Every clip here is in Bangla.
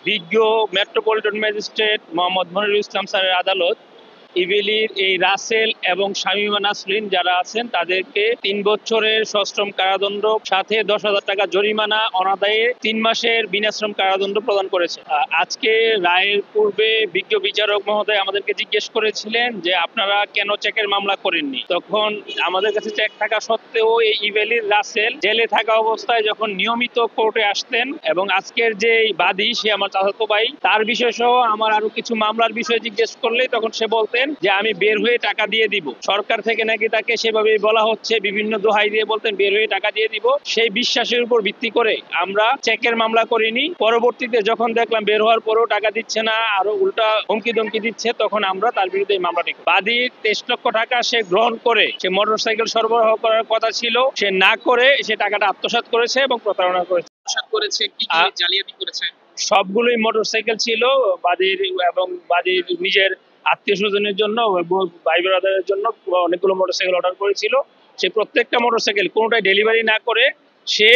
বিজ্ঞ মেট্রোপলিটন ম্যাজিস্ট্রেট মোহাম্মদ মনিরুল ইসলাম স্যারের আদালত ইবেলির এই রাসেল এবং শামীমা নাসরিন যারা আছেন তাদেরকে ৩ বছরের সশ্রম কারাদণ্ড সাথে ১০,০০০ টাকা জরিমানা অনাদায়ে ৩ মাসের বিনাশ্রম কারাদণ্ড প্রদান করেছে। আজকে রায়ের পূর্বে বিজ্ঞ বিচারক মহোদয় আমাদেরকে জিজ্ঞেস করেছিলেন যে আপনারা কেন চেকের মামলা করেননি। তখন আমাদের কাছে চেক থাকা সত্ত্বেও এই ইবেলির রাসেল জেলে থাকা অবস্থায় যখন নিয়মিত কোর্টে আসতেন এবং আজকের যে বাদী সে আমার চাচাতো ভাই, তার বিষয় সহ আমার আরো কিছু মামলার বিষয়ে জিজ্ঞেস করলে তখন সে বলতেন যে আমি বের হয়ে টাকা দিয়ে দিব। সরকার থেকে নাকি তাকে সেভাবেই বলা হচ্ছে, বিভিন্ন দোহাই দিয়ে বলতেন বের হয়ে টাকা দিয়ে দিব। সেই বিশ্বাসের উপর ভিত্তি করে আমরা চেকের মামলা করিনি। পরবর্তীতে যখন দেখলাম বের হওয়ার পরও টাকা দিচ্ছে না, আরো উল্টা হুমকি ধমকি দিচ্ছে, তখন আমরা তার বিরুদ্ধে মামলাটি করি। বাদীর 23 লক্ষ টাকা সে গ্রহণ করে সে মোটরসাইকেল সরবরাহ করার কথা ছিল, সে না করে সে টাকাটা আত্মসাৎ করেছে এবং প্রতারণা করেছে। জালিয়াতি করেছে? সবগুলোই মোটরসাইকেল ছিল বাদীর এবং বাদীর নিজের আত্মীয় স্বজনের জন্য, ভাই ব্রাদারের জন্য অনেকগুলো মোটরসাইকেল অর্ডার করেছিল। সে প্রত্যেকটা মোটরসাইকেল কোনোটাই ডেলিভারি না করে সে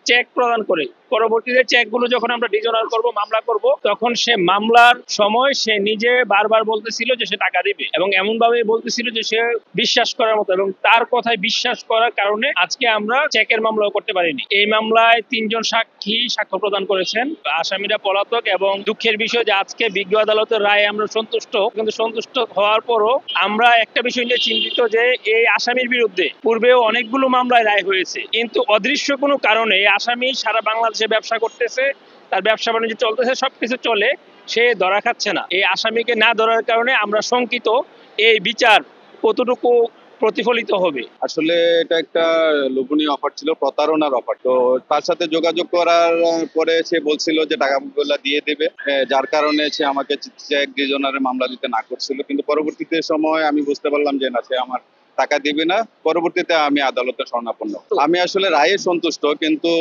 চেক প্রদান করে, পরবর্তীতে চেকগুলো যখন আমরা ডিজনার করব, মামলা করব, তখন সে মামলার সময় সে নিজে বারবার বলতেছিল যে সে টাকা দিবে এবং এমন ভাবে বলতেছিল যে সে বিশ্বাস করার মতো, এবং তার কথায় বিশ্বাস করার কারণে আজকে আমরা চেকের মামলাও করতে পারিনি। এই মামলায় ৩ জন সাক্ষী সাক্ষ্য প্রদান করেছেন। আসামিরা পলাতক, এবং দুঃখের বিষয় যে আজকে বিজ্ঞ আদালতের রায়ে আমরা সন্তুষ্ট, কিন্তু সন্তুষ্ট হওয়ার পরও আমরা একটা বিষয় নিয়ে চিন্তিত যে এই আসামির বিরুদ্ধে পূর্বেও অনেকগুলো মামলায় রায় হয়েছে, কিন্তু অদৃশ্য কোনো কারণে এই আসামি সারা বাংলাদেশে ব্যবসা করতেছে, তার ব্যবসা বাণিজ্য চলতেছে, সবকিছু চলে, সে ধরা খাচ্ছে না। এই আসামিকে না ধরার কারণে আমরা শঙ্কিত এই বিচার কতটুকু প্রতিফলিত হবে। আসলে এটা একটা লোভনীয় অফার ছিল, প্রতারণার অফার। তো তার সাথে যোগাযোগ করার পরে সে বলছিল যে টাকাগুলো দিয়ে দেবে, যার কারণে সে আমাকে চেক ডিজনারের মামলা দিতে না করছিল। কিন্তু পরবর্তীতে সময় আমি বুঝতে পারলাম যে না, সে আমার টাকা দিবে না। পরবর্তীতে আমি আদালতে শরণাপন্ন। আমি আসলে রায়ে সন্তুষ্ট, কিন্তু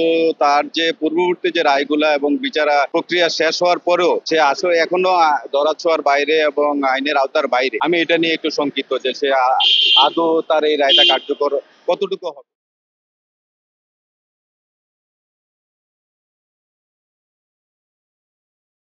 তার যে পূর্ববর্তী যে রায়গুলা এবং বিচার প্রক্রিয়া শেষ হওয়ার পরেও সে আসলে এখনো ধরাছোঁয়ার বাইরে এবং আইনের আওতার বাইরে। আমি এটা নিয়ে একটু শঙ্কিত যে সে আদৌ তার এই রায়টা কার্যকর কতটুকু হবে।